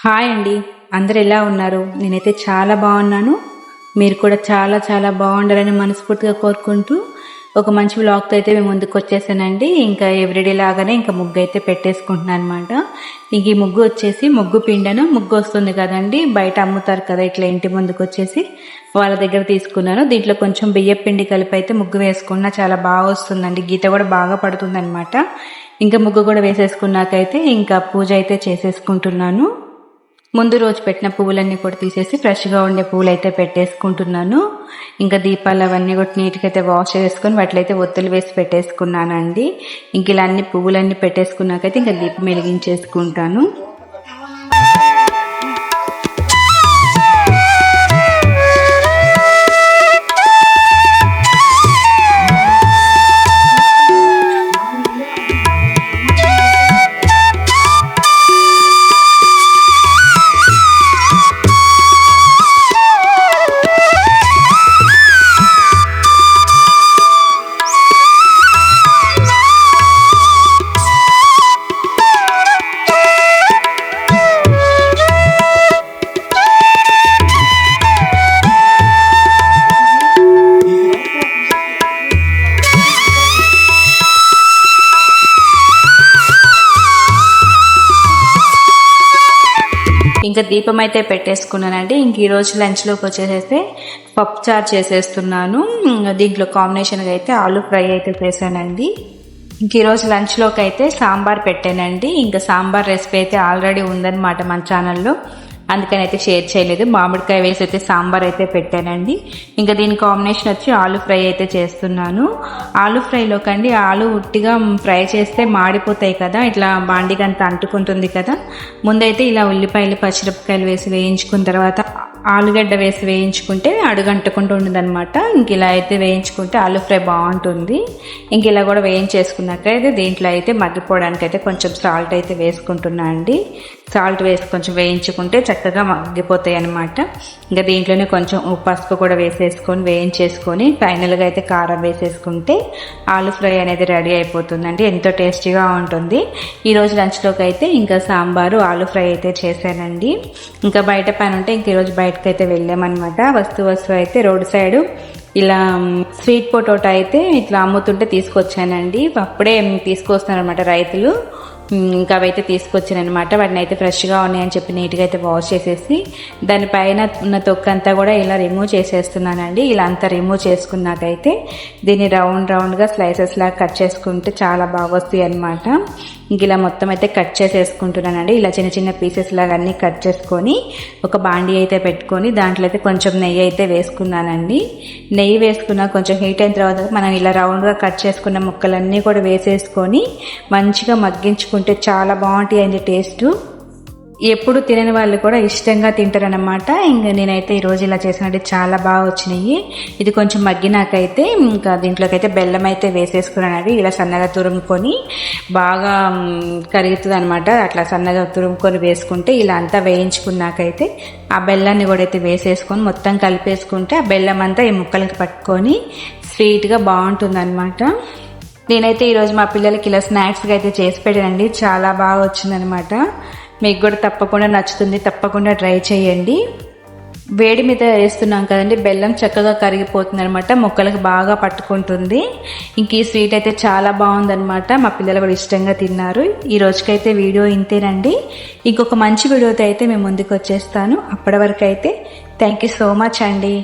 Hi అండి, అందరు ఎలా ఉన్నారు? నేనైతే చాలా బాగున్నాను. మీరు కూడా చాలా చాలా బాగుండాలని మనస్ఫూర్తిగా కోరుకుంటూ ఒక మంచి వ్లాగ్తో అయితే మేము ముందుకు వచ్చేసానండి. ఇంకా ఎవ్రీడే లాగానే ఇంకా ముగ్గు అయితే పెట్టేసుకుంటున్నాను అనమాట. ఇంక ఈ ముగ్గు వచ్చేసి ముగ్గు పిండను, ముగ్గు వస్తుంది కదండి, బయట అమ్ముతారు కదా, ఇట్లా ఇంటి ముందుకు వచ్చేసి వాళ్ళ దగ్గర తీసుకున్నాను. దీంట్లో కొంచెం బియ్య పిండి కలిపి అయితే ముగ్గు వేసుకున్నా చాలా బాగా వస్తుందండి. గీత కూడా బాగా పడుతుంది అనమాట. ఇంకా ముగ్గు కూడా వేసేసుకున్నాకైతే ఇంకా పూజ అయితే చేసేసుకుంటున్నాను. ముందు రోజు పెట్టిన పువ్వులన్నీ కూడా తీసేసి ఫ్రెష్గా ఉండే పువ్వులు అయితే పెట్టేసుకుంటున్నాను. ఇంకా దీపాలు అవన్నీ కూడా నీట్గా అయితే వాష్ చేసుకొని వాటిలైతే ఒత్తులు వేసి పెట్టేసుకున్నానండి. ఇంక ఇలా అన్ని పువ్వులన్నీ పెట్టేసుకున్నాకైతే ఇంకా దీపం వెలిగించేసుకుంటాను. ఇంకా దీపం అయితే పెట్టేసుకున్నానండి. ఇంక ఈరోజు లంచ్లోకి వచ్చేసేసి పప్పుచారు చేసేస్తున్నాను. దీంట్లో కాంబినేషన్గా అయితే ఆలూ ఫ్రై అయితే చేశానండి. ఇంక ఈరోజు లంచ్లోకి అయితే సాంబార్ పెట్టానండి. ఇంకా సాంబార్ రెసిపీ అయితే ఆల్రెడీ ఉందన్నమాట మన ఛానల్లో, అందుకని అయితే షేర్ చేయలేదు. మామిడికాయ వేసి అయితే సాంబార్ అయితే పెట్టానండి. ఇంకా దీని కాంబినేషన్ వచ్చి ఆలూ ఫ్రై అయితే చేస్తున్నాను. ఆలూ ఫ్రైలోకండి ఆలూ ఉట్టిగా ఫ్రై చేస్తే మాడిపోతాయి కదా, ఇట్లా బాండికి అంత అంటుకుంటుంది కదా. ముందైతే ఇలా ఉల్లిపాయలు పచ్చిమిరపకాయలు వేసి వేయించుకున్న తర్వాత ఆలుగడ్డ వేసి వేయించుకుంటే అడుగంటకుండా ఉండదన్నమాట. ఇంక ఇలా అయితే వేయించుకుంటే ఆలూ ఫ్రై బాగుంటుంది. ఇంక ఇలా కూడా వేయించేసుకున్నాక అయితే దీంట్లో అయితే మగ్గిపోవడానికి అయితే కొంచెం సాల్ట్ అయితే వేసుకుంటున్నా అండి. సాల్ట్ వేసి కొంచెం వేయించుకుంటే చక్కగా మగ్గిపోతాయి అన్నమాట. ఇంకా దీంట్లోనే కొంచెం పసుపు కూడా వేసేసుకొని వేయించేసుకొని ఫైనల్గా అయితే కారం వేసేసుకుంటే ఆలూ ఫ్రై అనేది రెడీ అయిపోతుందండి. ఎంతో టేస్టీగా ఉంటుంది. ఈరోజు లంచ్లోకి అయితే ఇంకా సాంబారు ఆలూ ఫ్రై అయితే చేశానండి. ఇంకా బయట పని ఉంటే ఇంక ఈరోజు బయటకు అయితే వెళ్ళామన్నమాట. వస్తువు అయితే రోడ్ సైడు ఇలా స్వీట్ పొటాటో అయితే ఇట్లా అమ్ముతుంటే తీసుకొచ్చానండి. అప్పుడే తీసుకొస్తున్నారనమాట రైతులు. ఇంకా అవైతే తీసుకొచ్చానమాట. వాటిని అయితే ఫ్రెష్గా ఉన్నాయని చెప్పి నీట్గా అయితే వాష్ చేసేసి దానిపైన ఉన్న తొక్కంతా కూడా ఇలా రిమూవ్ చేసేస్తున్నానండి. ఇలా అంతా రిమూవ్ చేసుకున్నాకైతే దీన్ని రౌండ్గా స్లైసెస్ లాగా కట్ చేసుకుంటే చాలా బాగా వస్తాయి అనమాట. ఇంక ఇలా మొత్తం అయితే కట్ చేసేసుకుంటున్నానండి. ఇలా చిన్న చిన్న పీసెస్ లాగా అన్నీ కట్ చేసుకొని ఒక బాండీ అయితే పెట్టుకొని దాంట్లో అయితే కొంచెం నెయ్యి అయితే వేసుకున్నానండి. నెయ్యి వేసుకున్న కొంచెం హీట్ అయిన తర్వాత మనం ఇలా రౌండ్గా కట్ చేసుకున్న ముక్కలన్నీ కూడా వేసేసుకొని మంచిగా మగ్గించుకుంటే చాలా బాగుంటాయండి టేస్ట్. ఎప్పుడు తినని వాళ్ళు కూడా ఇష్టంగా తింటారనమాట. ఇంకా నేనైతే ఈరోజు ఇలా చేసినట్టు చాలా బాగా వచ్చినాయి. ఇది కొంచెం మగ్గినాకైతే ఇంకా దీంట్లోకి అయితే బెల్లం అయితే వేసేసుకున్నానండి. ఇలా సన్నగా తురుముకొని బాగా కరుగుతుంది అనమాట. అట్లా సన్నగా తురుముకొని వేసుకుంటే ఇలా అంతా వేయించుకున్నాకైతే ఆ బెల్లాన్ని కూడా అయితే వేసేసుకొని మొత్తం కలిపేసుకుంటే ఆ బెల్లం అంతా ఈ ముక్కలకి పట్టుకొని స్వీట్గా బాగుంటుంది అనమాట. నేనైతే ఈరోజు మా పిల్లలకి ఇలా స్నాక్స్గా అయితే చేసి పెట్టానండి. చాలా బాగా వచ్చిందనమాట. మీకు కూడా తప్పకుండా నచ్చుతుంది, తప్పకుండా ట్రై చేయండి. వేడి మీద వేస్తున్నాం కదండి, బెల్లం చక్కగా కరిగిపోతుంది అనమాట, ముక్కలకు బాగా పట్టుకుంటుంది. ఇంక ఈ స్వీట్ అయితే చాలా బాగుందనమాట. మా పిల్లలు కూడా ఇష్టంగా తిన్నారు. ఈ రోజుకైతే వీడియో ఇంతేనండి. ఇంకొక మంచి వీడియోతో అయితే మేము ముందుకు వచ్చేస్తాను. అప్పటి వరకు అయితే థ్యాంక్ యూ సో మచ్ అండి.